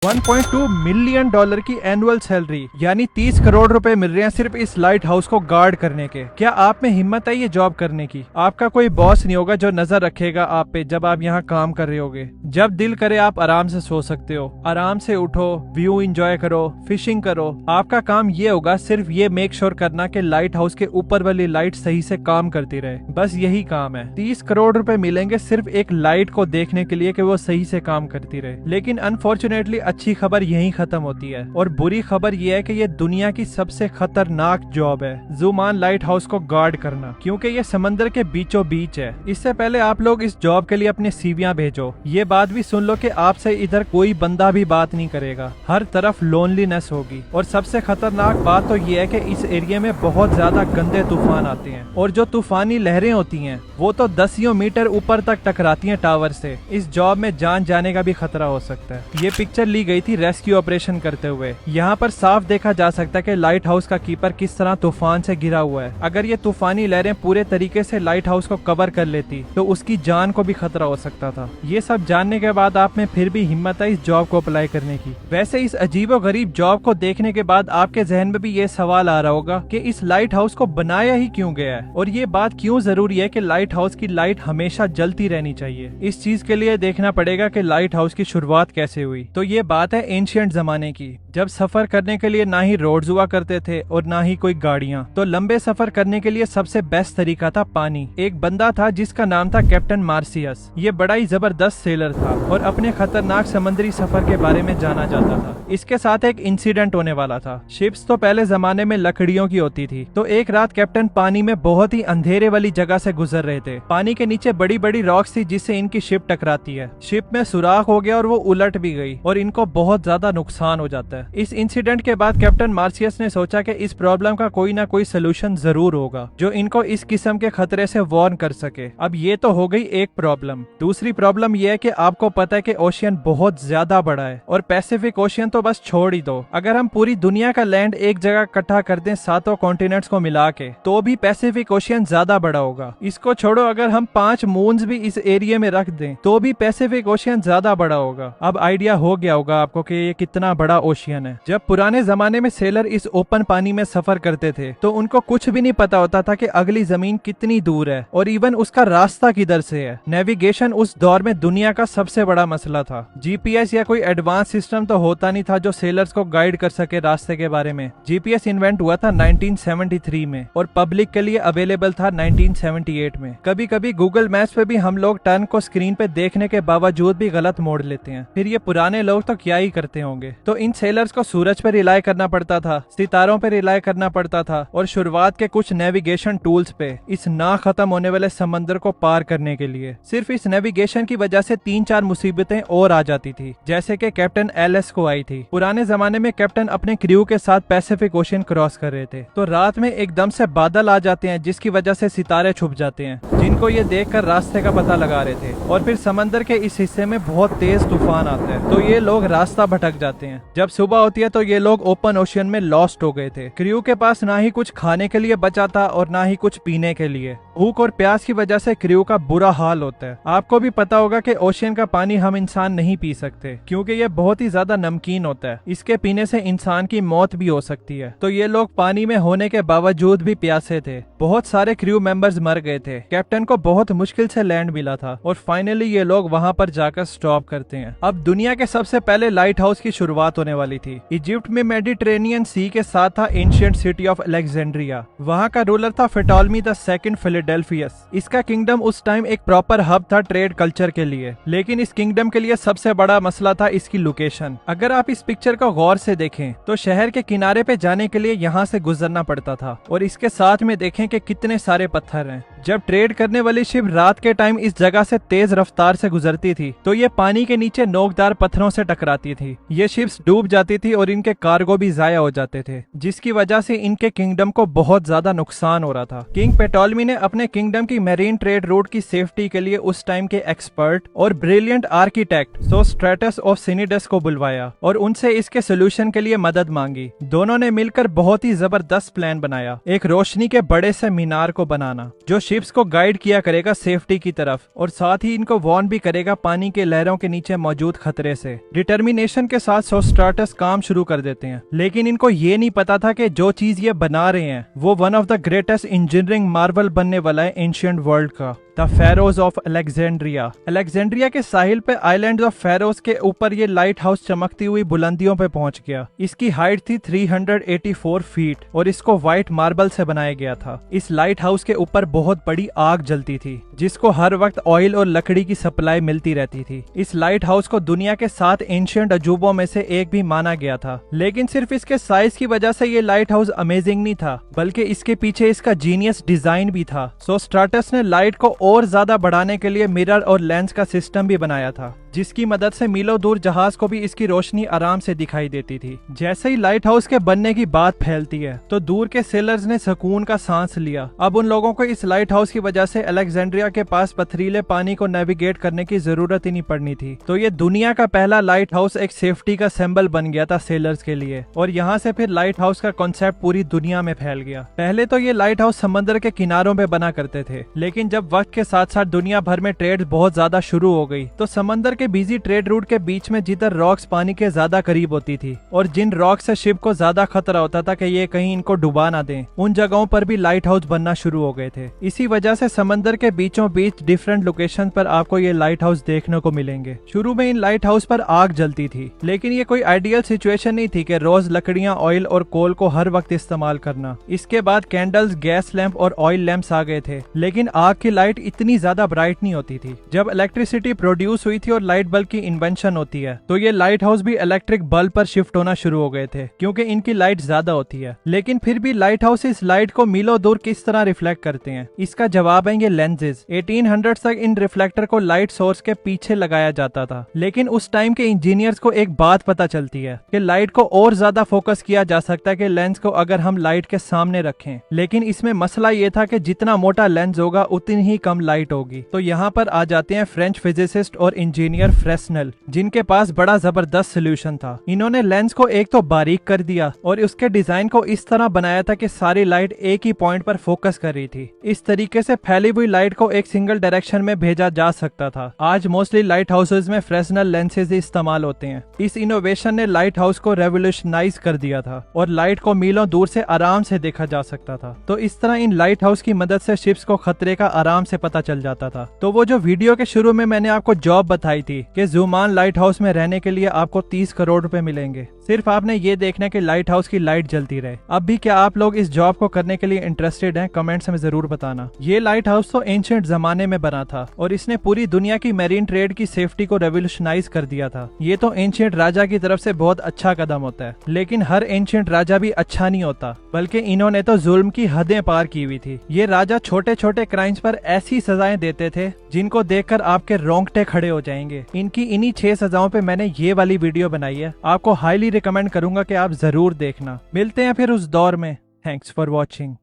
$1.2 million की annual salary यानी 30 करोड़ रुपए मिल रहे हैं सिर्फ इस लाइट हाउस को गार्ड करने के। क्या आप में हिम्मत है ये जॉब करने की? आपका कोई बॉस नहीं होगा जो नजर रखेगा आप पे जब आप यहाँ काम कर रहे होगे। जब दिल करे आप आराम से सो सकते हो, आराम से उठो, व्यू एंजॉय करो, फिशिंग करो। आपका काम ये होगा सिर्फ ये मेक श्योर करना कि लाइट हाउस के ऊपर वाली लाइट सही से काम करती रहे। बस यही काम है। 30 करोड़ रुपए मिलेंगे सिर्फ एक लाइट को देखने के लिए कि वो सही से काम करती रहे। लेकिन अनफॉर्चुनेटली अच्छी खबर यहीं खत्म होती है और बुरी खबर यह है कि ये दुनिया की सबसे खतरनाक जॉब है, जुमान लाइट हाउस को गार्ड करना, क्योंकि ये समंदर के बीचों बीच है। इससे पहले आप लोग इस जॉब के लिए अपने सीवियां भेजो। ये बात भी सुन लो कि आपसे इधर कोई बंदा भी बात नहीं करेगा, हर तरफ लोनलीनेस होगी। और सबसे खतरनाक बात तो ये है कि इस एरिया में बहुत ज्यादा गंदे तूफान आते हैं और जो तूफानी लहरें होती हैं वो तो 10 मीटर ऊपर तक टकराती हैं टावर से। इस जॉब में जान जाने का भी खतरा हो सकता है। ये पिक्चर ली गई थी रेस्क्यू ऑपरेशन करते हुए। यहाँ पर साफ देखा जा सकता है कि लाइट हाउस का कीपर किस तरह तूफान से घिरा हुआ है। अगर ये तूफानी लहरें पूरे तरीके से लाइट हाउस को कवर कर लेती तो उसकी जान को भी खतरा हो सकता था। ये सब जानने के बाद आप में फिर भी हिम्मत है इस जॉब को अप्लाई करने की। वैसे इस अजीबो गरीब जॉब को देखने के बाद आपके जहन में भी ये सवाल आ रहा होगा कि इस लाइट हाउस को बनाया ही क्यों गया है और ये बात क्यों जरूरी है कि लाइट हाउस की लाइट हमेशा जलती रहनी चाहिए। इस चीज के लिए देखना पड़ेगा कि लाइट हाउस की शुरुआत कैसे हुई। तो ये बात है एंशिएंट जमाने की, जब सफर करने के लिए ना ही रोड्स हुआ करते थे और ना ही कोई गाड़ियां। तो लंबे सफर करने के लिए सबसे बेस्ट तरीका था पानी। एक बंदा था जिसका नाम था कैप्टन मार्सियस। ये बड़ा ही जबरदस्त सेलर था और अपने खतरनाक समुद्री सफर के बारे में जाना जाता था। इसके साथ एक इंसिडेंट होने वाला था। शिप्स तो पहले जमाने में लकड़ियों की होती थी, तो एक रात कैप्टन पानी में बहुत ही अंधेरे वाली जगह से गुजर रहे थे। पानी के नीचे बड़ी बड़ी रॉक्स थी जिससे इनकी शिप टकराती है। शिप में सुराख हो गया और वो उलट भी गई और इनको बहुत ज्यादा नुकसान हो जाता है। इस इंसिडेंट के बाद कैप्टन मार्सियस ने सोचा कि इस प्रॉब्लम का कोई ना कोई सोल्यूशन जरूर होगा जो इनको इस किस्म के खतरे से वार्न कर सके। अब ये तो हो गई एक प्रॉब्लम। दूसरी प्रॉब्लम ये है कि आपको पता है कि ओशियन बहुत ज्यादा बड़ा है और पैसिफिक ओशियन तो बस छोड़ ही दो। अगर हम पूरी दुनिया का लैंड एक जगह इकट्ठा कर दें 7 कॉन्टिनेंट्स को मिला के, तो भी पैसिफिक ओशियन ज्यादा बड़ा होगा। इसको छोड़ो, अगर हम 5 मून्स भी इस एरिया में रख दें तो भी पैसिफिक ओशियन ज्यादा बड़ा होगा। अब आइडिया हो गया होगा आपको कि ये कितना बड़ा ओशियन है। जब पुराने जमाने में सेलर इस ओपन पानी में सफर करते थे तो उनको कुछ भी नहीं पता होता था कि अगली जमीन कितनी दूर है और इवन उसका रास्ता किधर से है। नेविगेशन उस दौर में दुनिया का सबसे बड़ा मसला था। जीपीएस या कोई एडवांस सिस्टम तो होता नहीं था जो सेलर्स को गाइड कर सके रास्ते के बारे में। जीपीएस इन्वेंट हुआ था 1973 में और पब्लिक के लिए अवेलेबल था 1978 में। कभी कभी गूगल मैप्स पे भी हम लोग टर्न को स्क्रीन पे देखने के बावजूद भी गलत मोड़ लेते हैं। फिर ये पुराने लोग तो क्या ही करते होंगे। तो इन सेलर्स को सूरज पे रिलाई करना पड़ता था, सितारों पे रिलाई करना पड़ता था और शुरुआत के कुछ नेविगेशन टूल्स पे इस ना खत्म होने वाले समंदर को पार करने के लिए। सिर्फ इस नेविगेशन की वजह से 3-4 मुसीबतें और आ जाती थी, जैसे कि कैप्टन एलएस को आई थी। पुराने जमाने में कैप्टन अपने क्रू के साथ पैसिफिक ओशियन क्रॉस कर रहे थे तो रात में एकदम से बादल आ जाते हैं जिसकी वजह से सितारे छुप जाते हैं, जिनको ये देखकर रास्ते का पता लगा रहे थे। और फिर समंदर के इस हिस्से में बहुत तेज तूफान आता है तो ये लोग रास्ता भटक जाते हैं। जब सुबह होती है तो ये लोग ओपन ओशियन में लॉस्ट हो गए थे। क्रू के पास ना ही कुछ खाने के लिए बचा था और ना ही कुछ पीने के लिए। भूख और प्यास की वजह से क्रू का बुरा हाल होता है। आपको भी पता होगा कि ओशियन का पानी हम इंसान नहीं पी सकते क्योंकि ये बहुत ही ज्यादा नमकीन होता है। इसके पीने से इंसान की मौत भी हो सकती है। तो ये लोग पानी में होने के बावजूद भी प्यासे थे। बहुत सारे क्रू मेंबर्स मर गए थे। कैप्टन को बहुत मुश्किल से लैंड मिला था और फाइनली ये लोग वहाँ पर जाकर स्टॉप करते हैं। अब दुनिया के सबसे पहले लाइट हाउस की शुरुआत होने वाली थी। इजिप्ट में मेडिटेरेनियन सी के साथ था एंशिएंट सिटी ऑफ अलेक्जेंड्रिया। वहाँ का रूलर था फेटोलमी II फिलाडेल्फियस। इसका किंगडम उस टाइम एक प्रॉपर हब था ट्रेड कल्चर के लिए, लेकिन इस किंगडम के लिए सबसे बड़ा मसला था इसकी लोकेशन। अगर आप इस पिक्चर को गौर से देखें तो शहर के किनारे पे जाने के लिए यहाँ से गुजरना पड़ता था और इसके साथ में देखें कि कितने सारे पत्थर हैं। जब ट्रेड करने वाली शिप रात के टाइम इस जगह से तेज रफ्तार से गुजरती थी तो ये पानी के नीचे नोकदार पत्थरों से टकराती थी। ये शिप्स डूब जाती थी और इनके कार्गो भी जाया हो जाते थे, जिसकी वजह से इनके किंगडम को बहुत ज्यादा नुकसान हो रहा था। किंग पेटोलमी ने अपने किंगडम की मेरीन ट्रेड रूट की सेफ्टी के लिए उस टाइम के एक्सपर्ट और ब्रिलियंट आर्किटेक्ट सोस्ट्रेटस ऑफ सिनिडस को बुलवाया और उनसे इसके सोल्यूशन के लिए मदद मांगी। दोनों ने मिलकर बहुत ही जबरदस्त प्लान बनाया, एक रोशनी के बड़े से मीनार को बनाना जो शिप्स को गाइड किया करेगा सेफ्टी की तरफ और साथ ही इनको वार्न भी करेगा पानी के लहरों के नीचे मौजूद खतरे से। डिटर्मिनेशन के साथ सोस्ट्राटस काम शुरू कर देते हैं, लेकिन इनको ये नहीं पता था कि जो चीज ये बना रहे हैं वो one of the greatest engineering Marvel बनने वाला है एंशिएंट वर्ल्ड का, the Feroz of Alexandria. Alexandria के साहिल पे आइलैंड्स ऑफ फेरोज के ऊपर ये लाइट हाउस चमकती हुई बुलंदियों पे पहुंच गया। इसकी हाइट थी 384 फीट और इसको व्हाइट मार्बल से बनाया गया था। इस लाइट हाउस के ऊपर बहुत बड़ी आग जलती थी जिसको हर वक्त ऑयल और लकड़ी की सप्लाई मिलती रहती थी। इस लाइट हाउस को दुनिया के 7 एंशिएंट अजूबों में से एक भी माना गया था, लेकिन सिर्फ इसके साइज की वजह से ये लाइट हाउस अमेजिंग नहीं था, बल्कि इसके पीछे इसका जीनियस डिजाइन भी था। सोस्ट्राटस ने लाइट को और ज्यादा बढ़ाने के लिए मिरर और लेंस का सिस्टम भी बनाया था, जिसकी मदद से मीलों दूर जहाज को भी इसकी रोशनी आराम से दिखाई देती थी। जैसे ही लाइट हाउस के बनने की बात फैलती है तो दूर के सेलर्स ने सुकून का सांस लिया। अब उन लोगों को इस लाइट हाउस की वजह से अलेक्जेंड्रिया के पास पथरीले पानी को नेविगेट करने की जरूरत ही नहीं पड़नी थी। तो ये दुनिया का पहला लाइट हाउस एक सेफ्टी का सिंबल बन गया था सेलर्स के लिए, और यहाँ से फिर लाइट हाउस का कॉन्सेप्ट पूरी दुनिया में फैल गया। पहले तो ये लाइट हाउस समंदर के किनारों पे बना करते थे, लेकिन जब वक्त के साथ साथ दुनिया भर में ट्रेड बहुत ज्यादा शुरू हो गई तो समंदर के बिजी ट्रेड रूट के बीच में जिधर रॉक्स पानी के ज्यादा करीब होती थी और जिन रॉक्स से शिप को ज्यादा खतरा होता था कि ये कहीं इनको डुबा ना दें, उन जगहों पर भी लाइट हाउस बनना शुरू हो गए थे। इसी वजह से समंदर के बीचों बीच डिफरेंट लोकेशन पर आपको ये लाइट हाउस देखने को मिलेंगे। शुरू में इन लाइट हाउस पर आग जलती थी, लेकिन ये कोई आइडियल सिचुएशन नहीं थी कि रोज लकड़ियां, ऑयल और कोल को हर वक्त इस्तेमाल करना। इसके बाद कैंडल्स, गैस लैंप और ऑयल लैंप्स आ गए थे, लेकिन आग की लाइट इतनी ज्यादा ब्राइट नहीं होती थी। जब इलेक्ट्रिसिटी प्रोड्यूस हुई थी और लाइट बल्ब की इन्वेंशन होती है तो ये लाइट हाउस भी इलेक्ट्रिक बल्ब पर शिफ्ट होना शुरू हो गए थे, क्योंकि इनकी लाइट ज्यादा होती है। लेकिन फिर भी लाइट हाउस इस लाइट को मीलों दूर किस तरह रिफ्लेक्ट करते हैं? इसका जवाब है ये लेंसेज। 1800 तक इन रिफ्लेक्टर को लाइट सोर्स के पीछे लगाया जाता था, लेकिन उस टाइम के इंजीनियर्स को एक बात पता चलती है कि लाइट को और ज्यादा फोकस किया जा सकता है कि लेंस को अगर हम लाइट के सामने रखें। लेकिन इसमें मसला ये था कि जितना मोटा लेंस होगा उतनी ही कम लाइट होगी। तो यहाँ पर आ जाते हैं फ्रेंच फिजिसिस्ट और इंजीनियर फ्रेस्नेल, जिनके पास बड़ा जबरदस्त सोल्यूशन था। इन्होंने लेंस को एक तो बारीक कर दिया और उसके डिजाइन को इस तरह बनाया था कि सारी लाइट एक ही पॉइंट पर फोकस कर रही थी। इस तरीके से फैली हुई लाइट को एक सिंगल डायरेक्शन में भेजा जा सकता था। आज मोस्टली लाइट हाउसेज में फ्रेस्नेल लेंसेज ही इस्तेमाल होते हैं। इस इनोवेशन ने लाइट हाउस को रेवोल्यूशनाइज कर दिया था और लाइट को मीलों दूर से आराम से देखा जा सकता था। तो इस तरह इन लाइट हाउस की मदद से शिप्स को खतरे का आराम से पता चल जाता था। तो वो जो वीडियो के शुरू में मैंने आपको जॉब बताई थी कि जुमान लाइट हाउस में रहने के लिए आपको 30 करोड़ रुपए मिलेंगे, सिर्फ आपने ये देखना कि लाइट हाउस की लाइट जलती रहे। अब भी क्या आप लोग इस जॉब को करने के लिए इंटरेस्टेड हैं? कमेंट्स में जरूर बताना। ये लाइट हाउस तो एंशिएंट जमाने में बना था और इसने पूरी दुनिया की मैरीन ट्रेड की सेफ्टी को रेवोल्यूशनाइज कर दिया था। ये तो एंशिएंट राजा की तरफ से बहुत अच्छा कदम होता है, लेकिन हर एंशिएंट राजा भी अच्छा नहीं होता, बल्कि इन्होंने तो जुल्म की हदें पार की हुई थी। ये राजा छोटे छोटे क्राइम्स पर ऐसी सजाएं देते थे जिनको देखकर आपके रोंगटे खड़े हो जाएंगे। इनकी इन्हीं 6 सजाओं पे मैंने ये वाली वीडियो बनाई है, आपको हाईली रिकमेंड करूंगा कि आप जरूर देखना। मिलते हैं फिर उस दौर में। Thanks for watching.